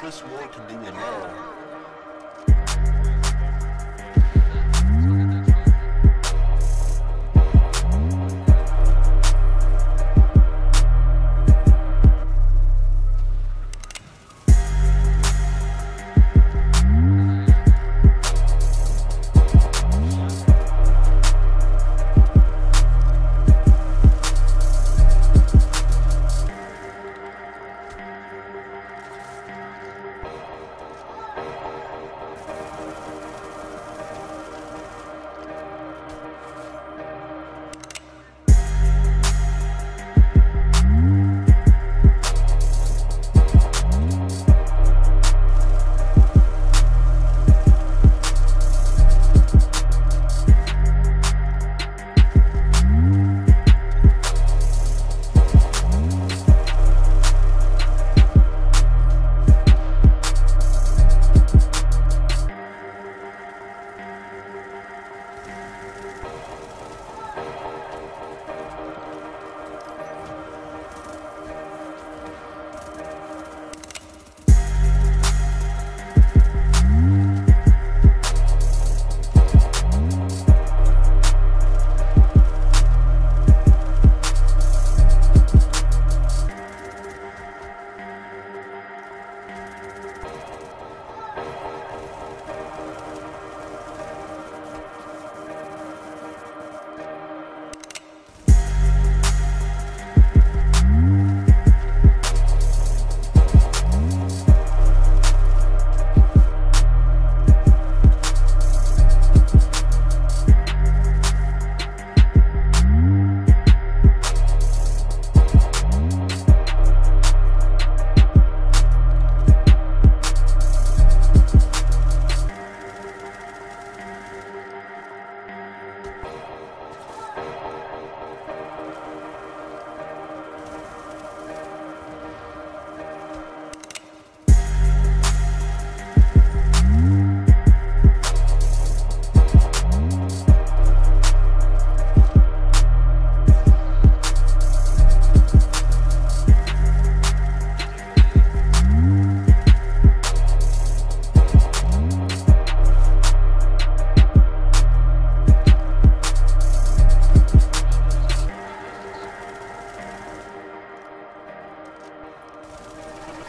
Chris Moore can do it all.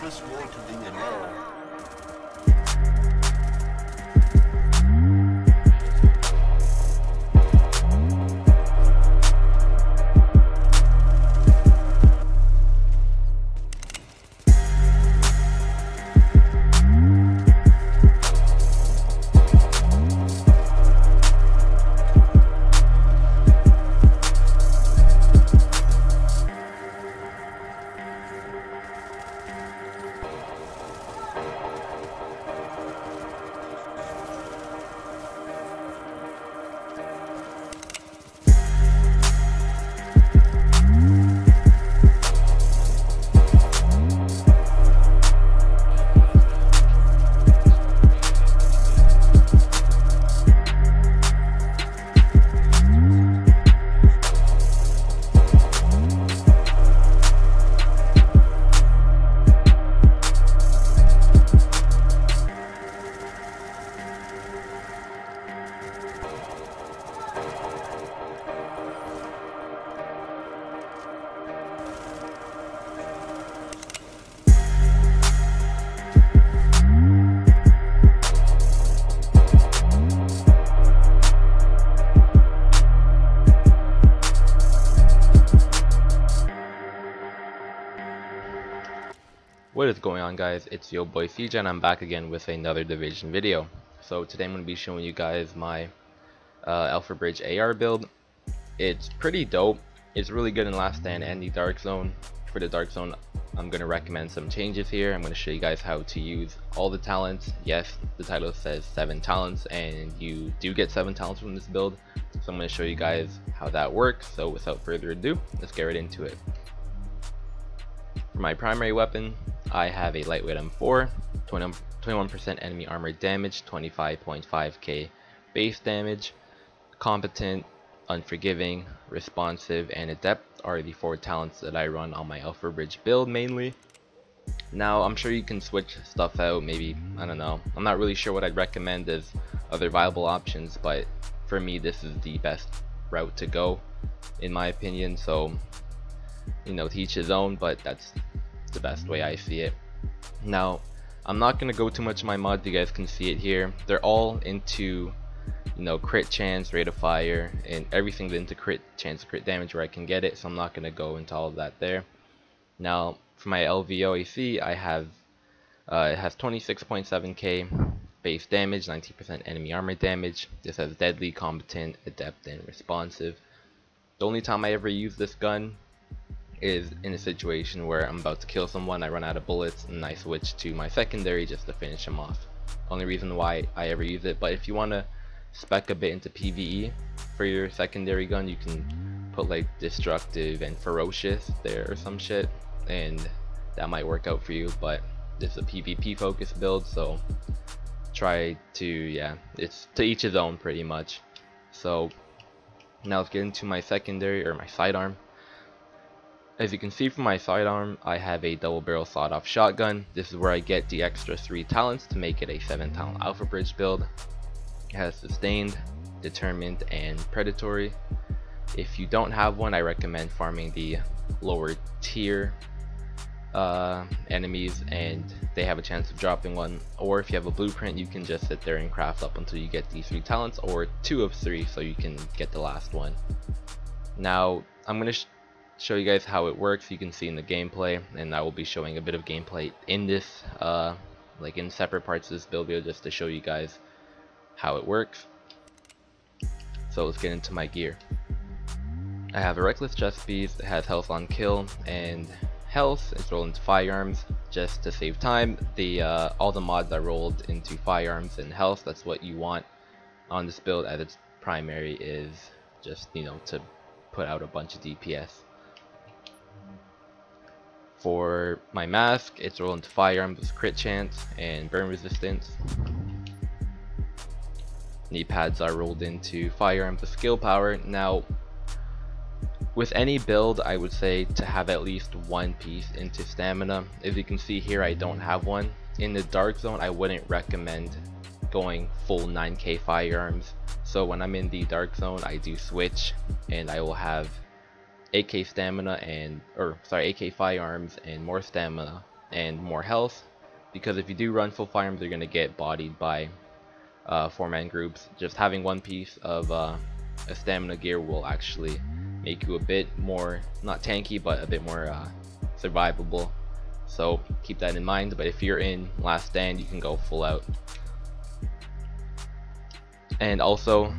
Chris Moore can do it all. What is going on, guys? It's your boy CJay and I'm back again with another Division video. So today I'm going to be showing you guys my Alpha Bridge AR build. It's pretty dope. It's really good in Last Stand and the Dark Zone. For the Dark Zone, I'm going to recommend some changes here. I'm going to show you guys how to use all the talents. Yes, the title says 7 talents and you do get 7 talents from this build. So I'm going to show you guys how that works. So without further ado, let's get right into it. For my primary weapon, I have a lightweight M4, 21% enemy armor damage, 25.5k base damage. Competent, unforgiving, responsive, and adept are the 4 talents that I run on my Alpha Bridge build mainly. Now I'm sure you can switch stuff out, maybe, I don't know, I'm not really sure what I'd recommend as other viable options, but for me this is the best route to go in my opinion. So you know, to each his own, but that's the best way I see it. Now I'm not going to go too much in my mods, you guys can see it here. They're all into, you know, crit chance, rate of fire, and everything's into crit chance, crit damage where I can get it, so I'm not going to go into all of that there. Now for my LVOAC, I have it has 26.7k base damage, 19% enemy armor damage. This has deadly, competent, adept, and responsive. The only time I ever use this gun is in a situation where I'm about to kill someone, I run out of bullets, and I switch to my secondary just to finish him off. Only reason why I ever use it. But if you want to spec a bit into PvE for your secondary gun, you can put like destructive and ferocious there or some shit, and that might work out for you. But this is a PvP focused build, so try to, yeah, it's to each his own pretty much. So now let's get into my secondary, or my sidearm. As you can see from my sidearm, I have a double barrel sawed off shotgun. This is where I get the extra 3 talents to make it a 7 talent alpha bridge build. It has sustained, determined, and predatory. If you don't have one, I recommend farming the lower tier enemies, and they have a chance of dropping one. Or if you have a blueprint, you can just sit there and craft up until you get these 3 talents, or 2 of 3 so you can get the last one. Now I'm going to show you guys how it works. You can see in the gameplay, and I will be showing a bit of gameplay in this like in separate parts of this build video, just to show you guys how it works. So let's get into my gear. I have a reckless chest piece. It has health on kill and health. It's rolled into firearms just to save time. The all the mods I rolled into firearms and health. That's what you want on this build, as its primary is just, you know, to put out a bunch of DPS. For my mask, it's rolled into firearms with crit chance and burn resistance. Knee pads are rolled into firearms with skill power. Now, with any build, I would say to have at least 1 piece into stamina. As you can see here, I don't have one. In the dark zone, I wouldn't recommend going full 9k firearms. So when I'm in the dark zone, I do switch, and I will have 8k stamina and, or sorry, 8k firearms and more stamina and more health, because if you do run full firearms, you're gonna get bodied by 4-man groups. Just having 1 piece of a stamina gear will actually make you a bit more, not tanky, but a bit more survivable. So keep that in mind. But if you're in last stand, you can go full out. And also,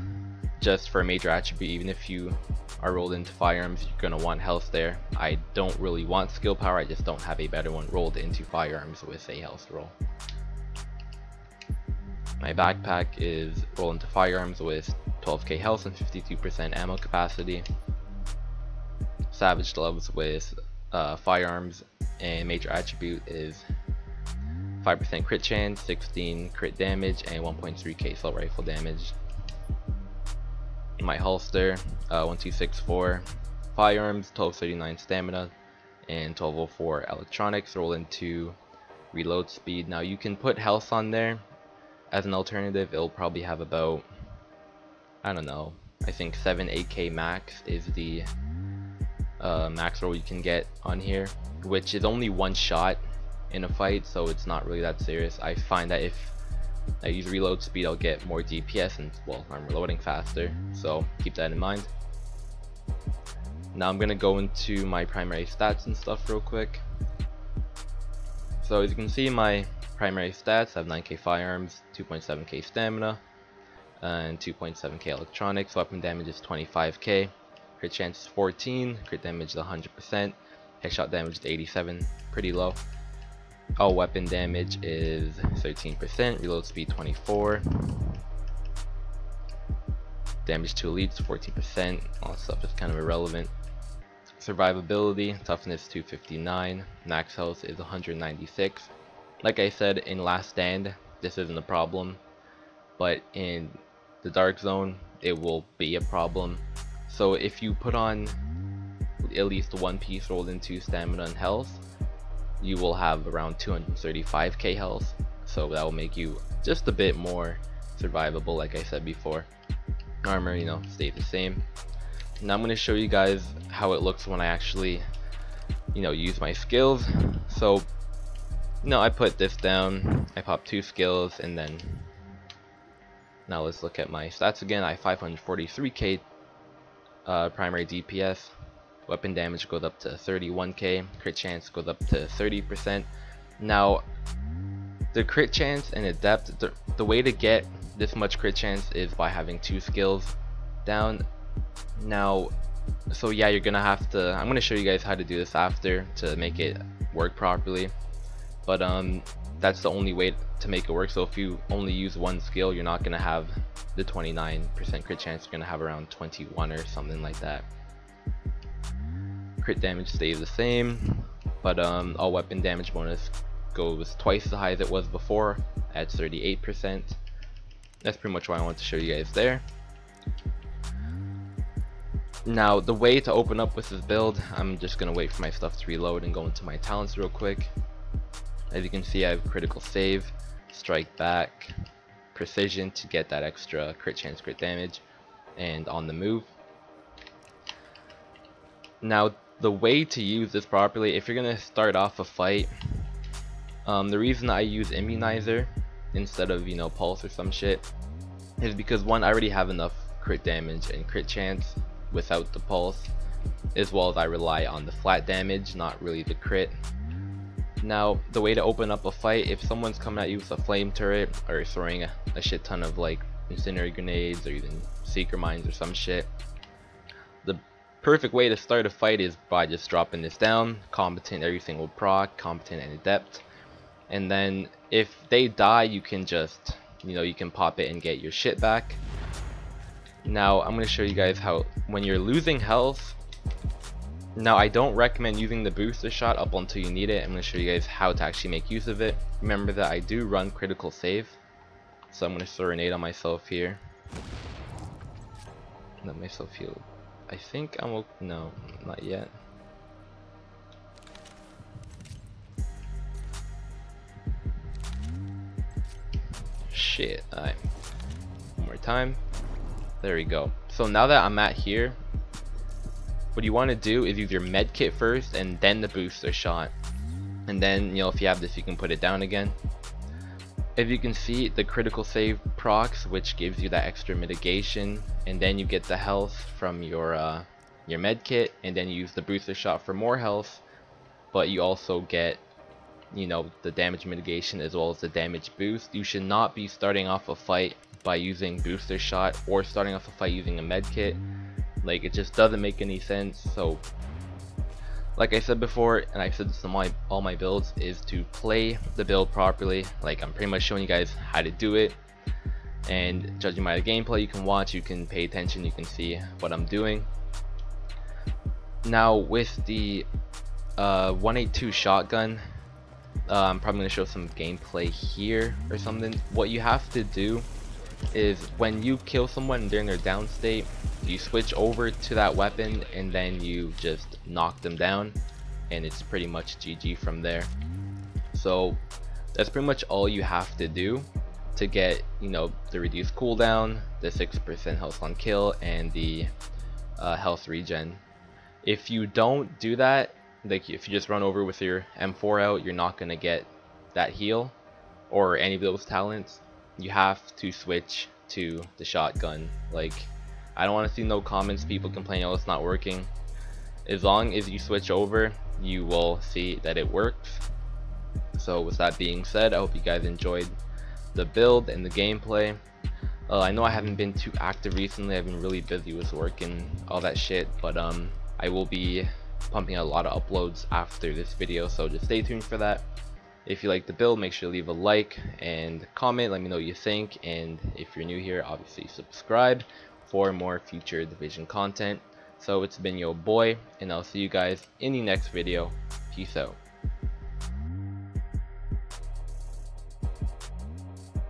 just for a major attribute, even if you are rolled into firearms, you're gonna want health there. I don't really want skill power, I just don't have a better one rolled into firearms with a health roll. My backpack is rolled into firearms with 12k health and 52% ammo capacity. Savage gloves with firearms, and major attribute is 5% crit chance, 16 crit damage, and 1.3k assault rifle damage. My holster, 1264 firearms, 1239 stamina, and 1204 electronics, roll into reload speed. Now you can put health on there as an alternative. It'll probably have about, I don't know, I think 7-8k max is the max roll you can get on here, which is only 1 shot in a fight, so it's not really that serious. I find that if I use reload speed, I'll get more DPS, and well, I'm reloading faster, so keep that in mind. Now I'm gonna go into my primary stats and stuff real quick. So as you can see, my primary stats have 9k firearms, 2.7k stamina, and 2.7k electronics. Weapon damage is 25k, crit chance is 14, crit damage is 100%, headshot damage is 87, pretty low. All weapon damage is 13%, reload speed 24, damage to elites 14%, all stuff is kind of irrelevant. Survivability, toughness 259, max health is 196. Like I said, in last stand, this isn't a problem, but in the dark zone, it will be a problem. So if you put on at least 1 piece rolled into stamina and health, you will have around 235k health, so that will make you just a bit more survivable. Like I said before, armor, you know, stays the same. Now I'm going to show you guys how it looks when I actually, you know, use my skills. So, you know, I put this down, I pop 2 skills, and then now let's look at my stats again. I have 543k primary DPS, weapon damage goes up to 31k, crit chance goes up to 30%. Now the crit chance and adept, the way to get this much crit chance is by having 2 skills down. Now, so yeah, you're gonna have to, I'm gonna show you guys how to do this after to make it work properly, but that's the only way to make it work. So if you only use 1 skill, you're not gonna have the 29% crit chance, you're gonna have around 21 or something like that. Crit damage stays the same, but all weapon damage bonus goes twice as high as it was before at 38%. That's pretty much what I wanted to show you guys there. Now the way to open up with this build, I'm just gonna wait for my stuff to reload and go into my talents real quick. As you can see, I have critical save, strike back, precision to get that extra crit chance, crit damage, and on the move. Now the way to use this properly, if you're gonna start off a fight, the reason I use immunizer instead of, you know, pulse or some shit is because, one, I already have enough crit damage and crit chance without the pulse, as well as I rely on the flat damage, not really the crit. Now the way to open up a fight, if someone's coming at you with a flame turret or throwing a shit ton of like incendiary grenades or even seeker mines or some shit, the perfect way to start a fight is by just dropping this down. Competent, everything will proc, competent and adept, and then if they die, you can just, you know, you can pop it and get your shit back. Now I'm going to show you guys how, when you're losing health, now I don't recommend using the booster shot up until you need it. I'm going to show you guys how to actually make use of it. Remember that I do run critical save, so I'm going to throw a nade on myself here. Let myself heal. I think I'm okay. No, not yet. Shit. Alright, one more time. There we go. So now that I'm at here, what you want to do is use your med kit first and then the booster shot, and then, you know, if you have this, you can put it down again. If you can see, the critical save procs, which gives you that extra mitigation, and then you get the health from your med kit, and then you use the booster shot for more health, but you also get, you know, the damage mitigation as well as the damage boost. You should not be starting off a fight by using booster shot or starting off a fight using a med kit. Like, it just doesn't make any sense. So like I said before, and I've said this in all my builds, is to play the build properly. Like, I'm pretty much showing you guys how to do it, and judging by the gameplay, you can watch, you can pay attention, you can see what I'm doing. Now with the 182 shotgun, I'm probably going to show some gameplay here or something. What you have to do is, when you kill someone during their down state, you switch over to that weapon and then you just knock them down, and it's pretty much GG from there. So that's pretty much all you have to do to get, you know, the reduced cooldown, the 6% health on kill, and the health regen. If you don't do that, like if you just run over with your M4 out, you're not gonna get that heal or any of those talents. You have to switch to the shotgun. Like, I don't want to see no comments, people complaining, oh, it's not working. As long as you switch over, you will see that it works. So with that being said, I hope you guys enjoyed the build and the gameplay. I know I haven't been too active recently, I've been really busy with work and all that shit, but I will be pumping out a lot of uploads after this video, so just stay tuned for that. If you like the build, make sure to leave a like and comment, let me know what you think, and if you're new here, obviously subscribe for more future Division content. So it's been your boy, and I'll see you guys in the next video. Peace out.